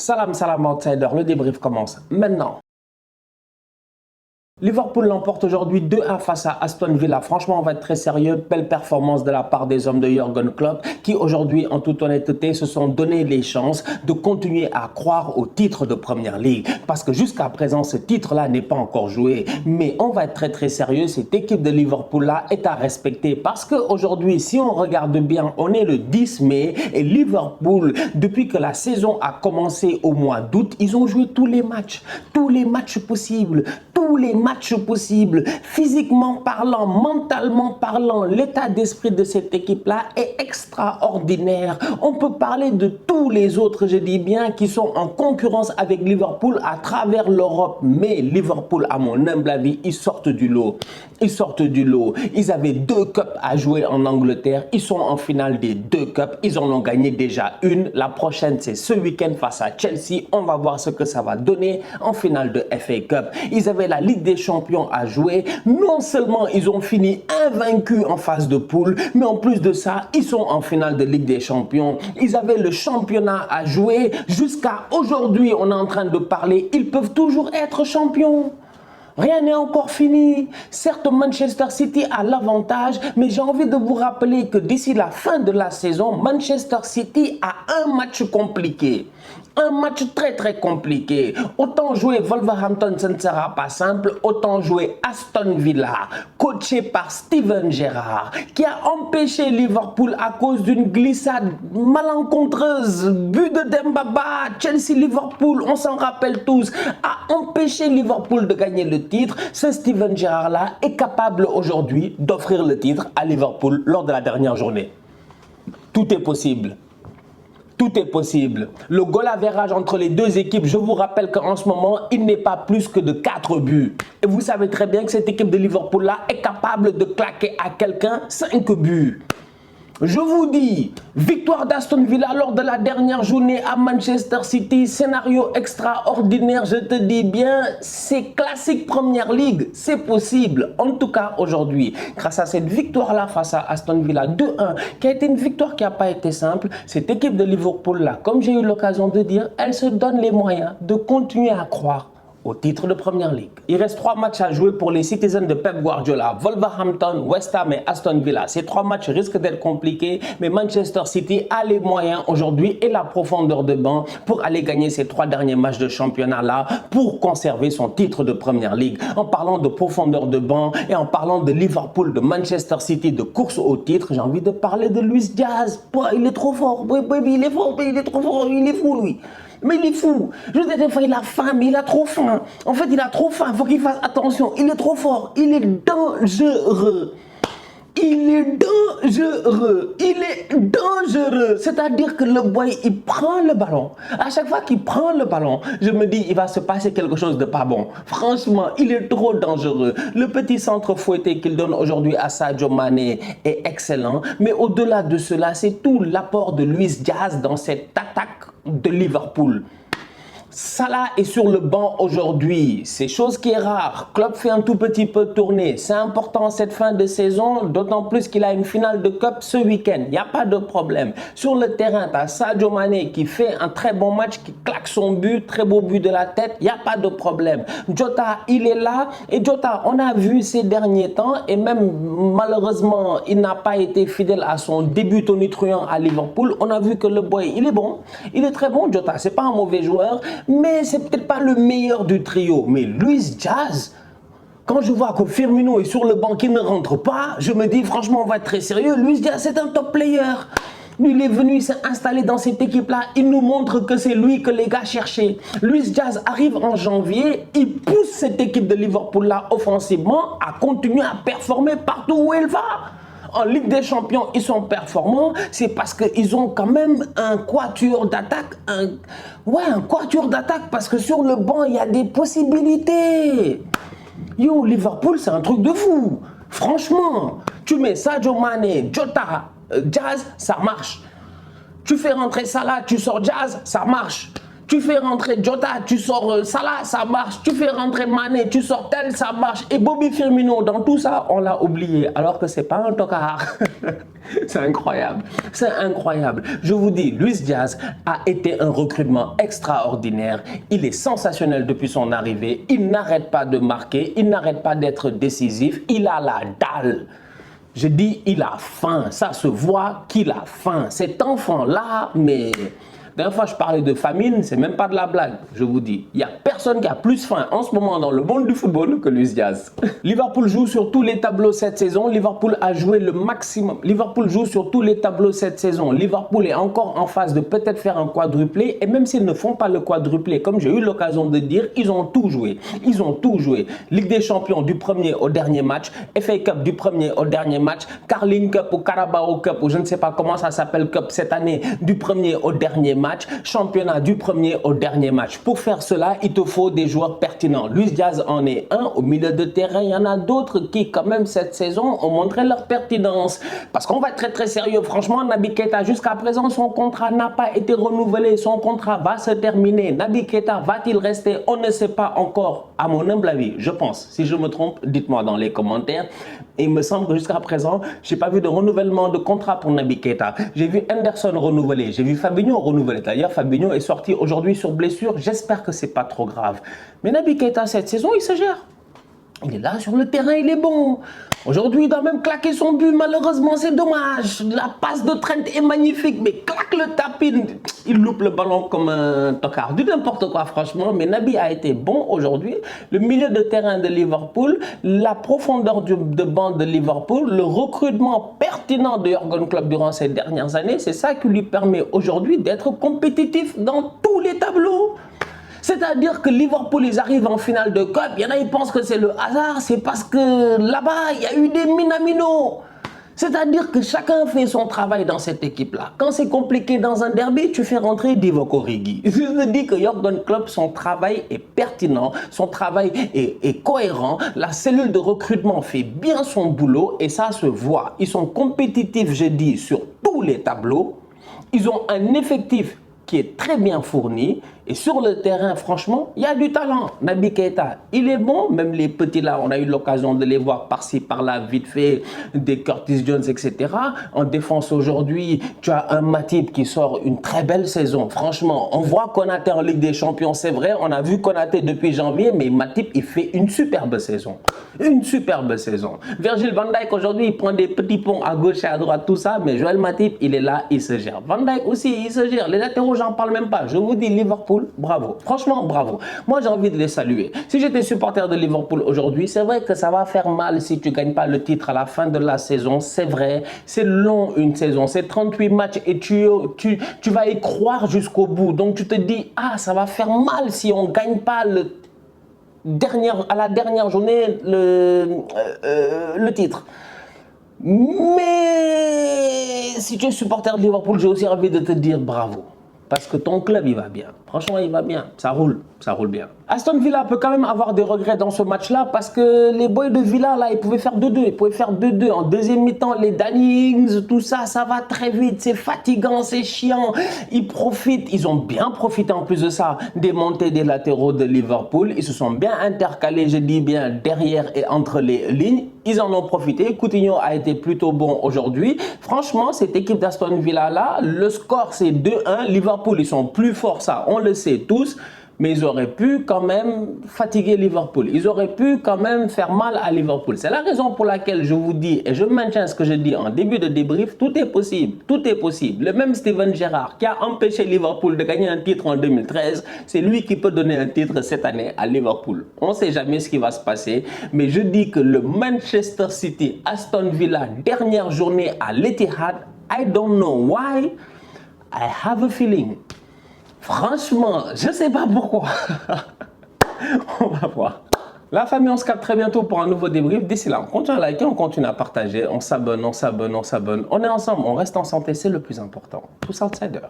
Salam, salam outsider, le débrief commence maintenant. Liverpool l'emporte aujourd'hui 2-1 face à Aston Villa. Franchement, on va être très sérieux. Belle performance de la part des hommes de Jürgen Klopp qui aujourd'hui, en toute honnêteté, se sont donné les chances de continuer à croire au titre de Première Ligue. Parce que jusqu'à présent, ce titre-là n'est pas encore joué. Mais on va être très sérieux. Cette équipe de Liverpool-là est à respecter. Parce qu'aujourd'hui, si on regarde bien, on est le 10 mai et Liverpool, depuis que la saison a commencé au mois d'août, ils ont joué tous les matchs possibles, physiquement parlant, mentalement parlant. L'état d'esprit de cette équipe-là est extraordinaire. On peut parler de tous les autres, je dis bien, qui sont en concurrence avec Liverpool à travers l'Europe. Mais Liverpool, à mon humble avis, ils sortent du lot. Ils avaient 2 cups à jouer en Angleterre. Ils sont en finale des 2 cups. Ils en ont gagné déjà une. La prochaine, c'est ce week-end face à Chelsea. On va voir ce que ça va donner en finale de FA Cup. Ils avaient la Ligue des Champions à jouer. Non seulement ils ont fini invaincus en phase de poule, mais en plus de ça, ils sont en finale de Ligue des Champions. Ils avaient le championnat à jouer. Jusqu'à aujourd'hui, on est en train de parler. Ils peuvent toujours être champions. Rien n'est encore fini. Certes, Manchester City a l'avantage, mais j'ai envie de vous rappeler que d'ici la fin de la saison, Manchester City a un match compliqué. Un match très compliqué. Autant jouer Wolverhampton, ça ne sera pas simple. Autant jouer Aston Villa, coaché par Steven Gerrard, qui a empêché Liverpool à cause d'une glissade malencontreuse. But de Dembaba, Chelsea-Liverpool, on s'en rappelle tous, a empêché Liverpool de gagner le titre. Ce Steven Gerrard-là est capable aujourd'hui d'offrir le titre à Liverpool lors de la dernière journée. Tout est possible. Tout est possible. Le goal average entre les deux équipes, je vous rappelle qu'en ce moment, il n'est pas plus que de 4 buts. Et vous savez très bien que cette équipe de Liverpool-là est capable de claquer à quelqu'un 5 buts. Je vous dis, victoire d'Aston Villa lors de la dernière journée à Manchester City, scénario extraordinaire, je te dis bien, c'est classique Première Ligue, c'est possible. En tout cas aujourd'hui, grâce à cette victoire-là face à Aston Villa 2-1, qui a été une victoire qui n'a pas été simple, cette équipe de Liverpool-là, comme j'ai eu l'occasion de dire, elle se donne les moyens de continuer à croire au titre de Première Ligue. Il reste 3 matchs à jouer pour les Citizens de Pep Guardiola, Wolverhampton, West Ham et Aston Villa. Ces 3 matchs risquent d'être compliqués, mais Manchester City a les moyens aujourd'hui et la profondeur de banc pour aller gagner ces 3 derniers matchs de championnat-là pour conserver son titre de Première Ligue. En parlant de profondeur de banc et en parlant de Liverpool, de Manchester City, de course au titre, j'ai envie de parler de Luis Diaz. Il est trop fort, il est fort, il est trop fort, il est fou lui. Mais il est fou. Je veux dire, des fois, il a faim, mais il a trop faim. En fait, il a trop faim. Il faut qu'il fasse attention. Il est trop fort. Il est dangereux. Il est dangereux. Il est dangereux. C'est-à-dire que le boy, il prend le ballon. À chaque fois qu'il prend le ballon, je me dis, il va se passer quelque chose de pas bon. Franchement, il est trop dangereux. Le petit centre fouetté qu'il donne aujourd'hui à Sadio Mané est excellent. Mais au-delà de cela, c'est tout l'apport de Luis Diaz dans cette attaque de Liverpool. Salah est sur le banc aujourd'hui, c'est chose qui est rare. Klopp fait un tout petit peu tourner, c'est important cette fin de saison, d'autant plus qu'il a une finale de Cup ce week-end, il n'y a pas de problème. Sur le terrain, tu as Sadio Mané qui fait un très bon match, qui claque son but, très beau but de la tête, il n'y a pas de problème. Jota, il est là, et Jota, on a vu ces derniers temps, et même malheureusement, il n'a pas été fidèle à son début tonitruant à Liverpool. On a vu que le boy, il est bon, il est très bon Jota, c'est pas un mauvais joueur, mais c'est peut-être pas le meilleur du trio. Mais Luis Diaz, quand je vois que Firmino est sur le banc qui ne rentre pas, je me dis franchement on va être très sérieux. Luis Diaz c'est un top player. Lui il est venu, il s'est installé dans cette équipe-là. Il nous montre que c'est lui que les gars cherchaient. Luis Diaz arrive en janvier, il pousse cette équipe de Liverpool-là offensivement à continuer à performer partout où elle va. En Ligue des Champions, ils sont performants, c'est parce qu'ils ont quand même un quatuor d'attaque, un quatuor d'attaque, parce que sur le banc, il y a des possibilités. Yo, Liverpool, c'est un truc de fou. Franchement, tu mets Sadio Mané, Jota, Diaz, ça marche. Tu fais rentrer Salah, tu sors Diaz, ça marche. Tu fais rentrer Jota, tu sors Salah, ça marche. Tu fais rentrer Mané, tu sors tel, ça marche. Et Bobby Firmino, dans tout ça, on l'a oublié. Alors que c'est pas un tocard. C'est incroyable, c'est incroyable. Je vous dis, Luis Diaz a été un recrutement extraordinaire. Il est sensationnel depuis son arrivée. Il n'arrête pas de marquer, il n'arrête pas d'être décisif. Il a la dalle. Je dis, il a faim. Ça se voit qu'il a faim. Cet enfant-là, mais... La dernière fois, je parlais de famine, c'est même pas de la blague, je vous dis. Il n'y a personne qui a plus faim en ce moment dans le monde du football que Luis Diaz. Liverpool joue sur tous les tableaux cette saison. Liverpool a joué le maximum. Liverpool joue sur tous les tableaux cette saison. Liverpool est encore en phase de peut-être faire un quadruplé. Et même s'ils ne font pas le quadruplé, comme j'ai eu l'occasion de dire, ils ont tout joué. Ils ont tout joué. Ligue des Champions du premier au dernier match. FA Cup du premier au dernier match. Carling Cup ou Carabao Cup ou je ne sais pas comment ça s'appelle Cup cette année du premier au dernier match. Championnat du premier au dernier match. Pour faire cela, il te faut des joueurs pertinents. Luis Diaz en est un. Au milieu de terrain, il y en a d'autres qui, quand même, cette saison, ont montré leur pertinence. Parce qu'on va être très sérieux. Franchement, Naby Keita, jusqu'à présent, son contrat n'a pas été renouvelé. Son contrat va se terminer. Naby Keita, va-t-il rester? On ne sait pas encore. À mon humble avis, je pense. Si je me trompe, dites-moi dans les commentaires. Et il me semble que jusqu'à présent, je n'ai pas vu de renouvellement de contrat pour Naby Keita. J'ai vu Henderson renouvelé. J'ai vu Fabinho renouvelé. D'ailleurs, Fabinho est sorti aujourd'hui sur blessure. J'espère que ce n'est pas trop grave. Mais Naby Keita, cette saison, il se gère. Il est là sur le terrain, il est bon. Aujourd'hui, il doit même claquer son but. Malheureusement, c'est dommage. La passe de Trent est magnifique, mais claque le tapin. Il loupe le ballon comme un tocard. Du n'importe quoi, franchement. Mais Naby a été bon aujourd'hui. Le milieu de terrain de Liverpool, la profondeur de banc de Liverpool, le recrutement pertinent de Jürgen Klopp durant ces dernières années, c'est ça qui lui permet aujourd'hui d'être compétitif dans tous les tableaux. C'est-à-dire que Liverpool, ils arrivent en finale de Cup. Il y en a, ils pensent que c'est le hasard. C'est parce que là-bas, il y a eu des Minamino. C'est-à-dire que chacun fait son travail dans cette équipe-là. Quand c'est compliqué dans un derby, tu fais rentrer Divock Origi. Je te dis que Jürgen Klopp, son travail est pertinent, son travail est cohérent. La cellule de recrutement fait bien son boulot et ça se voit. Ils sont compétitifs, je dis, sur tous les tableaux. Ils ont un effectif qui est très bien fourni. Et sur le terrain, franchement, il y a du talent. Naby Keita, il est bon. Même les petits là, on a eu l'occasion de les voir par-ci, par-là, vite fait, des Curtis Jones, etc. En défense aujourd'hui, tu as un Matip qui sort une très belle saison. Franchement, on voit Konaté en Ligue des Champions, c'est vrai. On a vu Konaté depuis janvier, mais Matip, il fait une superbe saison. Une superbe saison. Virgil van Dijk, aujourd'hui, il prend des petits ponts à gauche et à droite, tout ça. Mais Joël Matip, il est là, il se gère. Van Dijk aussi, il se gère. Les latéraux, j'en parle même pas. Je vous dis, Liverpool, bravo, franchement bravo. Moi j'ai envie de les saluer. Si j'étais supporter de Liverpool aujourd'hui, c'est vrai que ça va faire mal si tu ne gagnes pas le titre à la fin de la saison. C'est vrai, c'est long une saison, c'est 38 matchs et tu vas y croire jusqu'au bout. Donc tu te dis, ah ça va faire mal si on ne gagne pas à la dernière journée le titre. Mais si tu es supporter de Liverpool, j'ai aussi envie de te dire bravo. Parce que ton club, il va bien. Franchement, il va bien. Ça roule bien. Aston Villa peut quand même avoir des regrets dans ce match-là parce que les boys de Villa, là, ils pouvaient faire 2-2. Ils pouvaient faire 2-2. En deuxième mi-temps, les Danny Ings, tout ça, ça va très vite. C'est fatigant, c'est chiant. Ils profitent. Ils ont bien profité en plus de ça des montées des latéraux de Liverpool. Ils se sont bien intercalés, je dis bien, derrière et entre les lignes. Ils en ont profité. Coutinho a été plutôt bon aujourd'hui. Franchement, cette équipe d'Aston Villa là, le score c'est 2-1. Liverpool, ils sont plus forts, ça, on le sait tous. Mais ils auraient pu quand même fatiguer Liverpool. Ils auraient pu quand même faire mal à Liverpool. C'est la raison pour laquelle je vous dis, et je maintiens ce que je dis en début de débrief, tout est possible. Tout est possible. Le même Steven Gerrard qui a empêché Liverpool de gagner un titre en 2013, c'est lui qui peut donner un titre cette année à Liverpool. On ne sait jamais ce qui va se passer. Mais je dis que le Manchester City, Aston Villa, dernière journée à l'Etihad, I don't know why, I have a feeling. Franchement, je ne sais pas pourquoi. On va voir. La famille, on se capte très bientôt pour un nouveau débrief. D'ici là, on continue à liker, on continue à partager, on s'abonne. On est ensemble, on reste en santé, c'est le plus important. Tous outsiders.